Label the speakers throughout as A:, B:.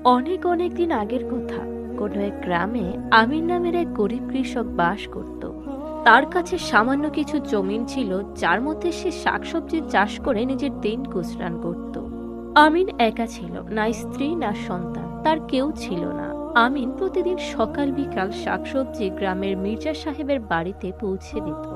A: অনেক অনেক দিন আগের কথা। কোনো এক গ্রামে আমির নামের এক গরিব কৃষক বাস করত। তার কাছে সামান্য কিছু জমিন ছিল, যার মধ্যে সে শাকসবজি চাষ করে নিজের দিন গুজরান করত। আমিন একা ছিল, না স্ত্রী না সন্তান, তার কেউ ছিল না। আমিন প্রতিদিন সকাল বিকাল শাকসবজি গ্রামের মির্জা সাহেবের বাড়িতে পৌঁছে দিত।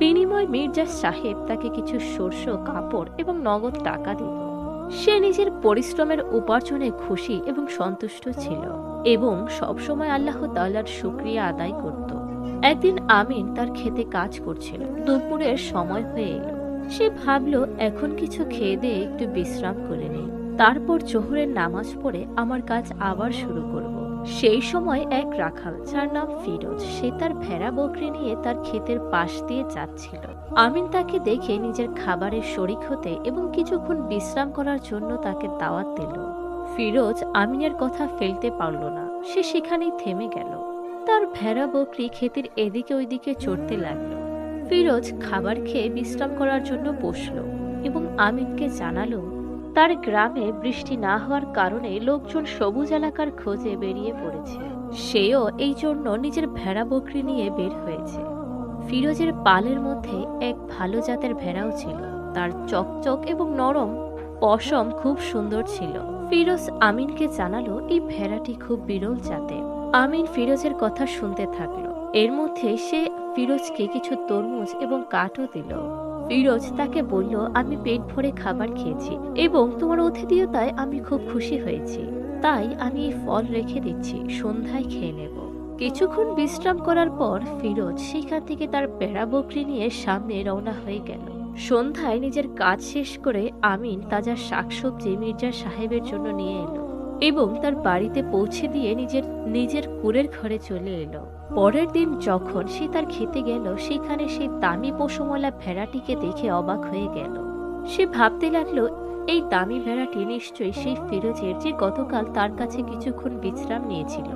A: বিনিময় মির্জা সাহেব তাকে কিছু শস্য, কাপড় এবং নগদ টাকা দিত। সে নিজের পরিশ্রমের উপার্জনে খুশি এবং সন্তুষ্ট ছিল এবং সবসময় আল্লাহ তাআলার শুকরিয়া আদায় করত। একদিন আমিন তার খেতে কাজ করছিল। দুপুরের সময় হয়ে এলো। সে ভাবলো এখন কিছু খেয়ে দিয়ে একটু বিশ্রাম করে নেই, তারপর জোহরের নামাজ পড়ে আমার কাজ আবার শুরু করব। সেই সময় এক রাখাল, যার নাম ফিরোজ, সে তার ভেড়া বকরি নিয়ে তার ক্ষেতের পাশ দিয়ে যাচ্ছিল। আমিন তাকে দেখে নিজের খাবারের শরিক হতে এবং কিছুক্ষণ বিশ্রাম করার জন্য তাকে দাওয়াত দিল। ফিরোজ আমিনের কথা ফেলতে পারল না। সে সেখানেই থেমে গেল। তার ভেড়া বকরি ক্ষেতের এদিকে ওইদিকে চড়তে লাগলো। ফিরোজ খাবার খেয়ে বিশ্রাম করার জন্য বসলো এবং আমিনকে জানালো তার গ্রামে বৃষ্টি না হওয়ার কারণে লোকজন সবুজ এলাকার খোঁজে বেরিয়ে পড়েছে। সেও এই জন্য নিজের ভেড়া বকরি নিয়ে বের হয়েছে। ফিরোজের পালের মধ্যে এক ভালো জাতের ভেড়াও ছিল। তার চকচক এবং নরম পশম খুব সুন্দর ছিল। ফিরোজ আমিনকে জানালো এই ভেড়াটি খুব বিরল জাতের। আমিন ফিরোজের কথা শুনতে থাকলো। এর মধ্যে সে ফিরোজকে কিছু তরমুজ এবং কাঠও দিল। ফিরোজ তাকে বলল, আমি পেট ভরে খাবার খেয়েছি এবং তোমার অতিথিয়তায় আমি খুব খুশি হয়েছি, তাই আমি এই ফল রেখে দিচ্ছি, সন্ধ্যায় খেয়ে নেব। কিছুক্ষণ বিশ্রাম করার পর ফিরোজ সেখান থেকে তার ভেড়া বকরি নিয়ে সামনে রওনা হয়ে গেল। সন্ধ্যায় নিজের কাজ শেষ করে আমিন তাজা শাকসবজি মির্জা সাহেবের জন্য নিয়ে এলো এবং তার বাড়িতে পৌঁছে দিয়ে নিজের নিজের কুঁড়ের ঘরে চলে এলো। পরের দিন যখন সে তার খেতে গেল, সেখানে সেই দামি পশমওয়ালা ভেড়াটিকে দেখে অবাক হয়ে গেল। সে ভাবতে লাগলো এই দামি ভেড়াটি নিশ্চয়ই সেই ফিরোজের, যে গতকাল তার কাছে কিছুক্ষণ বিশ্রাম নিয়েছিল।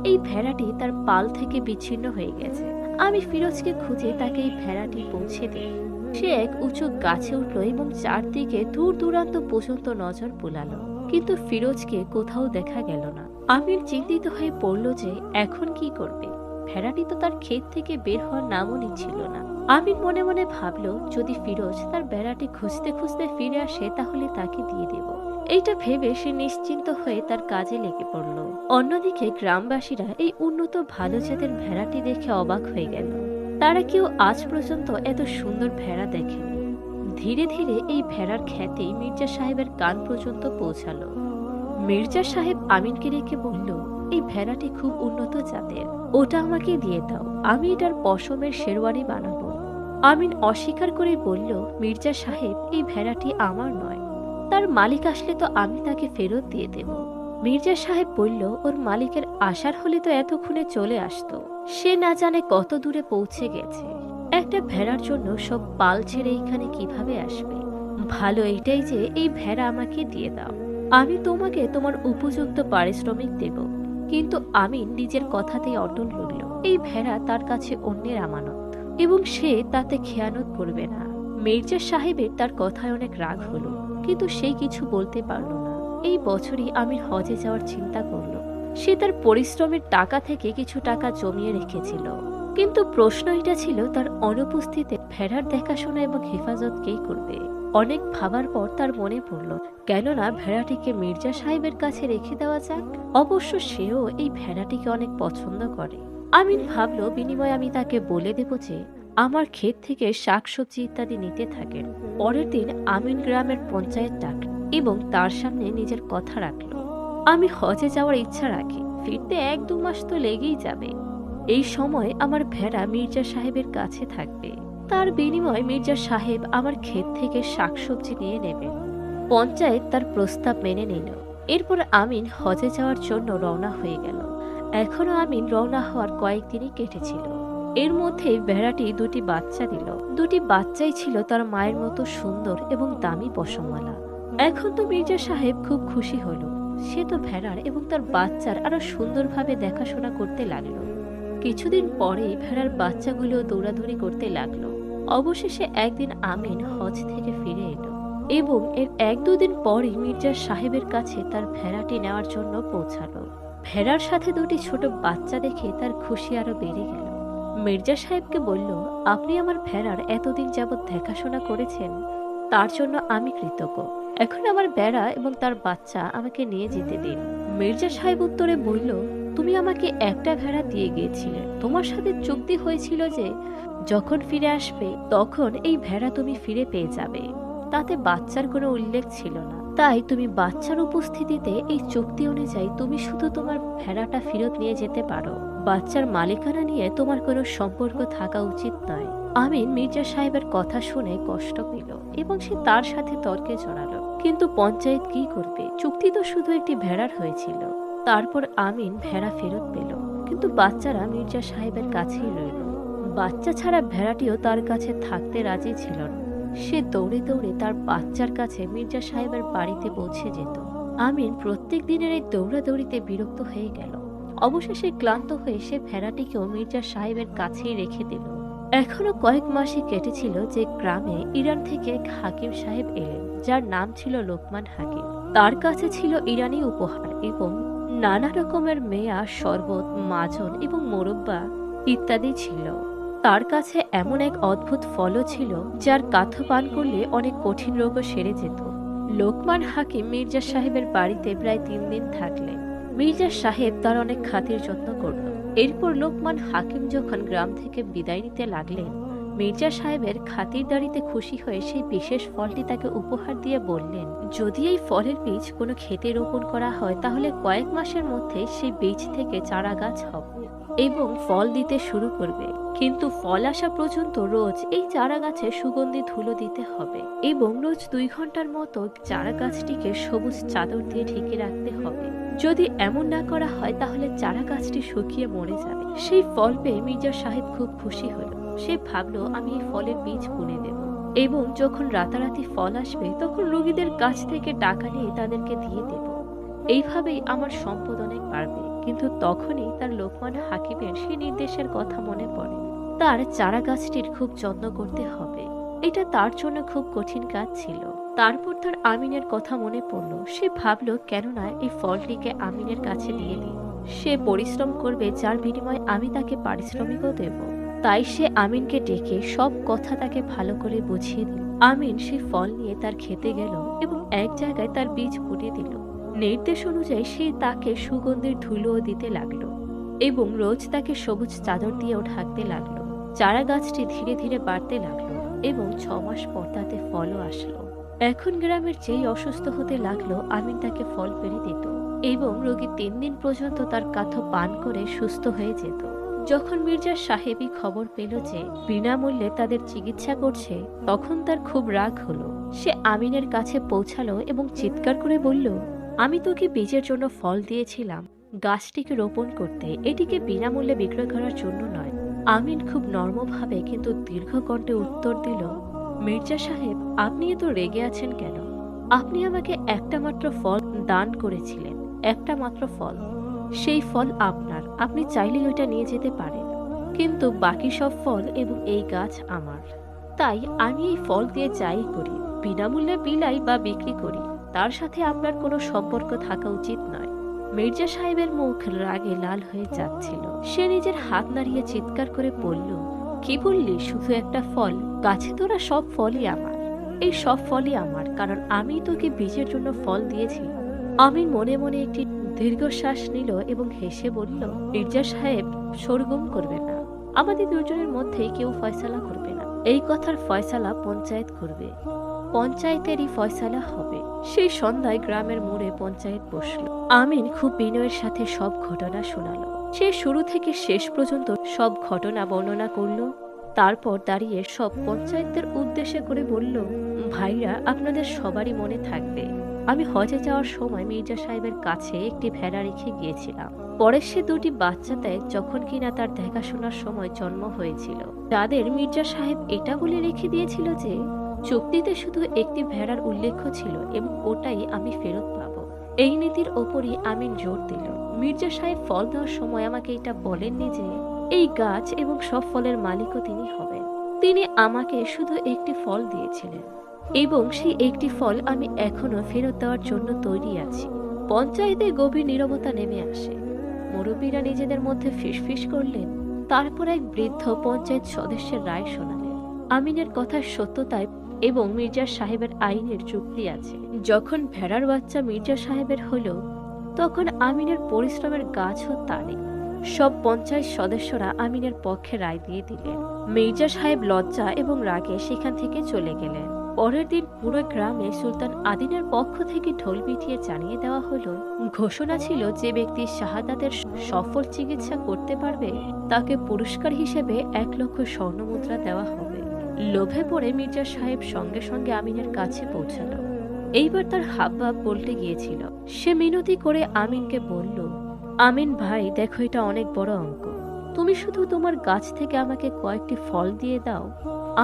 A: এই ভেড়াটি তার পাল থেকে বিচ্ছিন্ন হয়ে গেছে। আমি ফিরোজকে খুঁজে তাকে এই ভেড়াটি পৌঁছে দিই। সে এক উঁচু গাছে উঠল এবং চারদিকে দূর দূরান্ত পর্যন্ত নজর বুলালো, কিন্তু ফিরোজকে কোথাও দেখা গেল না। আমির চিন্তিত হয়ে পড়ল যে এখন কি করবে। ভেড়াটি তো তার ক্ষেত থেকে বের হওয়ার নামও নিচ্ছিল না। আমির মনে মনে ভাবল, যদি ফিরোজ তার ভেড়াটি খুঁজতে খুঁজতে ফিরে আসে তাহলে তাকে দিয়ে দেব। এইটা ভেবে সে নিশ্চিন্ত হয়ে তার কাজে লেগে পড়ল। অন্যদিকে গ্রামবাসীরা এই উন্নত ভালো জাতের ভেড়াটি দেখে অবাক হয়ে গেল। তারা কেউ আজ পর্যন্ত এত সুন্দর ভেড়া দেখেনি। ধীরে ধীরে এই ভেড়ার খ্যাতি মির্জা সাহেবের কান পর্যন্ত পৌঁছালো। মির্জা সাহেব আমিনকে রেখে বলল, এই ভেড়াটি খুব উন্নত জাতের, ওটা আমাকে দিয়ে দাও, আমি এটার পশমের শেরওয়ানি বানাবো। আমিন অস্বীকার করে বলল, মির্জা সাহেব এই ভেড়াটি আমার নয়, তার মালিক আসলে তো আমি তাকে ফেরত দিয়ে দেব। মির্জা সাহেব বলল, ওর মালিকের আসার হলে তো এতক্ষণে চলে আসতো, সে না জানে কত দূরে পৌঁছে গেছে। একটা ভেড়ার জন্য সব পাল ছেড়ে এখানে কিভাবে আসবে? ভালো এইটাই যে এই ভেড়া আমাকে দিয়ে দাও, আমি তোমাকে তোমার উপযুক্ত পারিশ্রমিক দেব। কিন্তু আমিন নিজের কথাতেই অটল রইল। এই ভেড়া তার কাছে অন্যের আমানত এবং সে তাতে খেয়ানত করবে না। মির্জা সাহেবের তার কথায় অনেক রাগ হলো, কিন্তু সে কিছু বলতে পারল না। এই বছরই আমির হজে যাওয়ার চিন্তা করলো। সে তার পরিশ্রমের টাকা থেকে কিছু টাকা জমিয়ে রেখেছিল, কিন্তু প্রশ্ন এটা ছিল তার অনুপস্থিতিতে ভেড়ার দেখাশোনা এবং হেফাজত কে করবে। অনেক ভাবার পর তার মনে পড়ল, কেননা ভেড়াটিকে মির্জা সাহেবের কাছে রেখে দেওয়া যাক। অবশ্য সেও এই ভেড়াটিকে অনেক পছন্দ করে। আমিন ভাবল, বিনিময়ে আমি তাকে বলে দেব যে আমার ক্ষেত থেকে শাকসবজি ইত্যাদি নিতে থাকেন। পরের দিন আমিন গ্রামের পঞ্চায়েত ডাকল এবং তার সামনে নিজের কথা রাখল, আমি হজে যাওয়ার ইচ্ছা রাখি, ফিরতে 1-2 মাস তো লেগেই যাবে। এই সময় আমার ভেড়া মির্জা সাহেবের কাছে থাকবে। তার বিনিময়ে মির্জা সাহেব আমার ক্ষেত থেকে শাকসবজি নিয়ে নেবেন। পঞ্চায়েত তার প্রস্তাব মেনে নিল। এরপর আমিন হজে যাওয়ার জন্য রওনা হয়ে গেল। এখনো আমিন রওনা হওয়ার কয়েকদিনই কেটেছিল। এর মধ্যে ভেড়াটি 2টি বাচ্চা দিল। 2টি বাচ্চাই ছিল তার মায়ের মতো সুন্দর এবং দামি পশমওয়ালা। এখন তো মির্জা সাহেব খুব খুশি হলো। সে তো ভেড়ার এবং তার বাচ্চার আরো সুন্দরভাবে দেখাশোনা করতে লাগলো। কিছুদিন পরে ভেড়ার বাচ্চাগুলো দৌড়াদৌড়ি করতে লাগলো। অবশেষে একদিন আমিন হজ থেকে ফিরে এলো। এবং এর 1-2 দিন পরই মির্জা সাহেবের কাছে তার ভেড়াটি নেওয়ার জন্য পৌঁছালো। ভেড়ার সাথে 2টি ছোট বাচ্চা দেখে তার খুশি আরো বেড়ে গেল। মির্জা সাহেবকে বলল, আপনি আমার ভেড়ার এতদিন যাবৎ দেখাশোনা করেছেন, তার জন্য আমি কৃতজ্ঞ। এখন আমার ভেড়া এবং তার বাচ্চা আমাকে নিয়ে যেতে দিন। মির্জা সাহেব উত্তরে বলল, তুমি আমাকে একটা ভেড়া দিয়ে গিয়েছিলে, তোমার সাথে চুক্তি হয়েছিল যে যখন ফিরে আসবে তখন এই ভেড়া তুমি ফিরে পেয়ে যাবে। তাতে বাচ্চার কোনো উল্লেখ ছিল না, তাই তুমি বাচ্চার উপস্থিতিতে এই চুক্তি অনুযায়ী তুমি শুধু তোমার ভেড়াটা ফেরত নিয়ে যেতে পারো। বাচ্চার মালিকানা নিয়ে তোমার কোনো সম্পর্ক থাকা উচিত নয়। আমিন মির্জা সাহেবের কথা শুনে কষ্ট পেল এবং সে তার সাথে তর্কে জড়ালো। কিন্তু পঞ্চায়েত কি করবে, চুক্তি তো শুধু একটি ভেড়ার হয়েছিল। তারপর আমিন ভেড়া ফেরত পেল, কিন্তু বাচ্চারা মির্জা সাহেবের কাছেই রইল। বাচ্চা ছাড়া ভেড়াটিও তার কাছে থাকতে রাজি ছিল না। সে দৌড়ে দৌড়ে তার বাচ্চার কাছে মির্জা সাহেবের বাড়িতে পৌঁছে যেত। আমিন প্রত্যেক দিনের এই দৌড়াদৌড়িতে বিরক্ত হয়ে গেল। অবশেষে ক্লান্ত হয়ে সে ভেড়াটিকেও মির্জা সাহেবের কাছেই রেখে দিল। এখনো কয়েক মাসই কেটেছিল যে গ্রামে ইরান থেকে এক হাকিম সাহেব এলেন, যার নাম ছিল লোকমান হাকিম। তার কাছে ছিল ইরানি উপহার এবং নানা রকমের মেয়া, শরবত, মাজন এবং মোরব্বা ইত্যাদি ছিল। তার কাছে এমন এক অদ্ভুত ফলও ছিল যার কাথ পান করলে অনেক কঠিন রোগও সেরে যেত। লোকমান হাকিম মির্জা সাহেবের বাড়িতে প্রায় 3 দিন থাকলেন। মির্জা সাহেব তার অনেক খাতির যত্ন করল। এরপর লোকমান হাকিম যখন গ্রাম থেকে বিদায় নিতে লাগলেন, মির্জা সাহেবের খাতিরদারিতে খুশি হয়ে সেই বিশেষ ফলটি তাকে উপহার দিয়ে বললেন, যদি এই ফলের বীজ কোনো ক্ষেতে রোপণ করা হয় তাহলে কয়েক মাসের মধ্যে সেই বীজ থেকে চারা গাছ হবে এবং ফল দিতে শুরু করবে। কিন্তু ফল আসা পর্যন্ত রোজ এই চারা গাছে সুগন্ধি ধুলো দিতে হবে এবং রোজ 2 ঘন্টার মতো চারা গাছটিকে সবুজ চাদর দিয়ে ঢেকে রাখতে হবে। যদি এমন না করা হয় তাহলে চারা গাছটি শুকিয়ে মরে যাবে। সেই ফল পেয়ে মির্জা সাহেব খুব খুশি হলো। সে ভাবলো, আমি এই ফলের বীজ বুনে দেব এবং যখন রাতারাতি ফল আসবে তখন রোগীদের কাছ থেকে টাকা নিয়ে তাদেরকে দিয়ে দেব। এইভাবেই আমার সম্পদ অনেক বাড়বে। কিন্তু তখনই তার লোকমান হাকিমের সেই নির্দেশের কথা মনে পড়ে। তার চারা গাছটির খুব যত্ন করতে হবে। এটা তার জন্য খুব কঠিন কাজ ছিল। তারপর তার আমিনের কথা মনে পড়ল। সে ভাবলো, কেননা এই ফলটিকে আমিনের কাছে দিয়ে দিই। সে পরিশ্রম করবে, যার বিনিময়ে আমি তাকে পারিশ্রমিকও দেব। তাই সে আমিনকে ডেকে সব কথা তাকে ভালো করে বুঝিয়ে দিল। আমিন সেই ফল নিয়ে তার খেতে গেল এবং এক জায়গায় তার বীজ পুঁতে দিল। নির্দেশ অনুযায়ী সে তাকে সুগন্ধির ধুলোও দিতে লাগলো এবং রোজ তাকে সবুজ চাদর দিয়েও ঢাকতে লাগলো। চারা গাছটি ধীরে ধীরে বাড়তে লাগলো এবং 6 মাস পর তাতে ফলও আসলো। এখন গ্রামের যেই অসুস্থ হতে লাগলো, আমিন তাকে ফল পেড়ে দিত এবং রোগী 3 দিন পর্যন্ত তার কাথ পান করে সুস্থ হয়ে যেত। যখন মির্জা সাহেবই খবর পেল যে বিনামূল্যে তাদের চিকিৎসা করছে, তখন তার খুব রাগ হলো। সে আমিনের কাছে পৌঁছালো এবং চিৎকার করে বলল, আমি তোকে বীজের জন্য ফল দিয়েছিলাম, গাছটিকে রোপণ করতে, এটিকে বিনামূল্যে বিক্রয় করার জন্য নয়। আমিন খুব নরমভাবে কিন্তু দীর্ঘ কণ্ঠে উত্তর দিল, মির্জা সাহেব, আপনি এত রেগে আছেন কেন? আপনি আমাকে একটা মাত্র ফল দান করেছিলেন, একটা মাত্র ফল। সেই ফল আপনার, আপনি চাইলেই ওইটা নিয়ে যেতে পারেন। কিন্তু বাকি সব ফল এবং এই গাছ আমার। তাই আমি এই ফল দিয়ে যাই করি, বিনামূল্যে বিলাই বা বিক্রি করি, তার সাথে আপনার কোনো সম্পর্ক থাকা উচিত নয়। মির্জা সাহেবের মুখ রাগে লাল হয়ে যাচ্ছিল। সে নিজের হাত নাড়িয়ে চিৎকার করে বলল, কি বললি? শুধু একটা ফল? গাছে তোরা সব ফলই আমার। এই সব ফলই আমার, কারণ আমি তোকে বীজের জন্য ফল দিয়েছি। আমিন মনে মনে একটি দীর্ঘশ্বাস নিল এবং হেসে বলল, মির্জা সাহেব সরগম করবে না, আমাদের দুজনের মধ্যে কেউ ফয়সালা করবে না। এই কথার ফয়সালা পঞ্চায়েত করবে, পঞ্চায়েতেরই ফয়সালা হবে। সেই সন্ধ্যায় গ্রামের মোড়ে পঞ্চায়েত বসলো। আমিন খুব বিনয়ের সাথে সব ঘটনা শোনালো। সে শুরু থেকে শেষ পর্যন্ত সব ঘটনা বর্ণনা করলো। তারপর দাঁড়িয়ে সব পঞ্চায়েতদের উদ্দেশ্যে করে বলল, ভাইরা, আপনাদের সবারই মনে থাকবে, আমি হজে যাওয়ার সময় মির্জা সাহেবের কাছে একটি ভেড়া রেখে গিয়েছিলাম। পরে সে 2টি বাচ্চা দেয় যখন কিনা তার দেখাশোনার সময় জন্ম হয়েছিল। তাদের মির্জা সাহেব এটা বলে রেখে দিয়েছিল যে চুক্তিতে শুধু একটি ভেড়ার উল্লেখ ছিল এবং ওটাই আমি ফেরত পাবো। এই নীতির ওপরই আমিন জোর দিল। মির্জা সাহেব ফল দেওয়ার সময় আমাকে এটা বলেননি যে এই গাছ এবং সব ফলের মালিকও তিনি হবেন। তিনি আমাকে শুধু একটি ফল দিয়েছিলেন। এবং সেই একটি ফল আমি এখনো ফেরত দেওয়ার জন্য তৈরি আছি। পঞ্চায়েতে গভীর নীরবতা নেমে আসে। মুরব্বীরা নিজেদের মধ্যে ফিসফিস করলেন। তারপর এক বৃদ্ধ পঞ্চায়েত সদস্যের রায় শোনালেন। আমিনের কথার সত্যতায় এবং মির্জা সাহেবের আইনের যুক্তি আছে। যখন ভেড়ার বাচ্চা মির্জা সাহেবের হলো, তখন আমিনের পরিশ্রমের গাছও তারে। সব পঞ্চায়েত সদস্যরা আমিনের পক্ষে রায় দিয়ে দিলেন। মির্জা সাহেব লজ্জা এবং রাগে সেখান থেকে চলে গেলেন। পরের দিন পুরো গ্রামে সুলতান আদিনের পক্ষ থেকে ঢোল পিটিয়ে জানিয়ে দেওয়া হলো, ঘোষণা ছিল যে ব্যক্তি শাহাদাতের সফল চিকিৎসা করতে পারবে তাকে পুরস্কার হিসেবে 1,00,000 স্বর্ণমুদ্রা দেওয়া হবে। লোভে পড়ে মির্জা সাহেব সঙ্গে সঙ্গে আমিনের কাছে পৌঁছালো। এইবার তার হাবভাব পাল্টে গিয়েছিল। সে মিনতি করে আমিনকে বলল, আমিন ভাই, দেখো এটা অনেক বড় অঙ্ক। তুমি শুধু তোমার গাছ থেকে আমাকে কয়েকটি ফল দিয়ে দাও,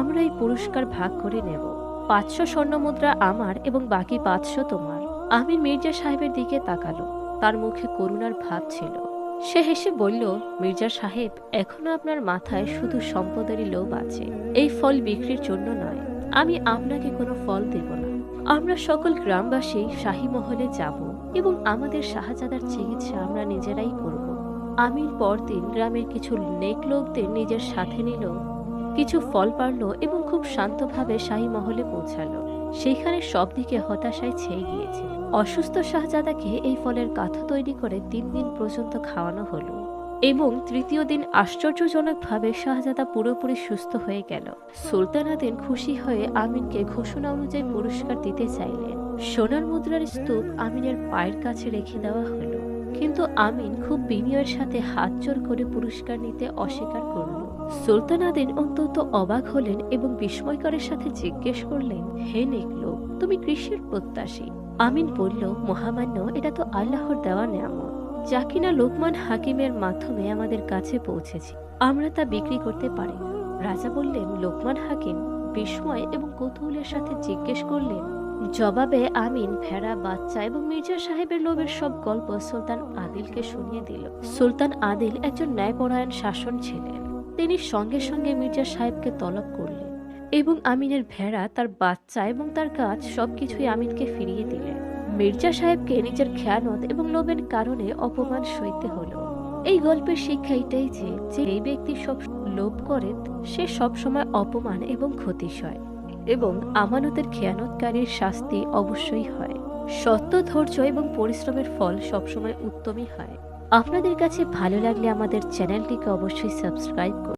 A: আমরা এই পুরস্কার ভাগ করে নেব। 500 স্বর্ণমুদ্রা আমার এবং বাকি 500 তোমার। আমিন মির্জা সাহেবের দিকে তাকালো। তার মুখে করুণার ভাব ছিল। সে হেসে বলল, মির্জা সাহেব, এখনো আপনার মাথায় শুধু সম্পদেরই লোভ আছে। এই ফল বিক্রির জন্য নয়। আমি আপনাকে কোনো ফল দেব না। আমরা সকল গ্রামবাসী শাহী মহলে যাব এবং আমাদের শাহজাদার চিকিৎসা আমরা নিজেরাই করব। আমির পরদিন গ্রামের কিছু নেক লোকদের নিজের সাথে নিল, কিছু ফল পারল এবং খুব শান্তভাবে শাহী মহলে পৌঁছালো। সেখানে সব দিকে হতাশায় ছেয়ে গিয়েছে। অসুস্থ শাহজাদাকে এই ফলের কাঠা তৈরি করে 3 দিন পর্যন্ত খাওয়ানো হলো এবং তৃতীয় দিন আশ্চর্যজনকভাবে শাহজাদা পুরোপুরি সুস্থ হয়ে গেল। সুলতান আদিন খুশি হয়ে আমিনকে ঘোষণা অনুযায়ী পুরস্কার দিতে চাইলেন। সোনার মুদ্রার স্তূপ আমিনের পায়ের কাছে রেখে দেওয়া হলো, কিন্তু আমিন খুব বিনয়ের সাথে হাত জোড় করে পুরস্কার নিতে অস্বীকার করল। সুলতান আদিন অন্তত অবাক হলেন এবং বিস্ময়করের সাথে জিজ্ঞেস করলেন, হে নেকলো, তুমি কৃষির প্রত্যাশী? আমিন বলল, মহামান্য, এটা তো আল্লাহর দেওয়া নেয়ামত, যা কিনা লোকমান হাকিমের মাধ্যমে আমাদের কাছে পৌঁছেছে। আমরা তা বিক্রি করতে পারি না। রাজা বললেন, লোকমান হাকিম? বিস্ময় এবং কৌতূহলের সাথে জিজ্ঞেস করলেন। জবাবে আমিন ভেড়া বাচ্চা এবং মির্জা সাহেবের লোভের সব গল্প সুলতান আদিলকে শুনিয়ে দিল। সুলতান আদিল একজন ন্যায়পরায়ণ শাসন ছিলেন। তিনি সঙ্গে সঙ্গে মির্জা সাহেবকে তলব করলেন এবং আমিনের ভেড়া, তার বাচ্চা এবং তার গাছ সবকিছুই আমিনকে ফিরিয়ে দিলেন। মির্জা সাহেবকে নিজের খেয়ানত এবং লোভের কারণে অপমান সইতে হলো। এই গল্পের শিক্ষা এটাই যে এই ব্যক্তি সব লোভ করে সে সবসময় অপমান এবং ক্ষতি সয়, এবং আমানতের খেয়ানতকারীর শাস্তি অবশ্যই হয়। সত্য, ধৈর্য এবং পরিশ্রমের ফল সবসময় উত্তমই হয়। আপনাদের কাছে ভালো লাগলে আমাদের চ্যানেলটিকে অবশ্যই সাবস্ক্রাইব করুন।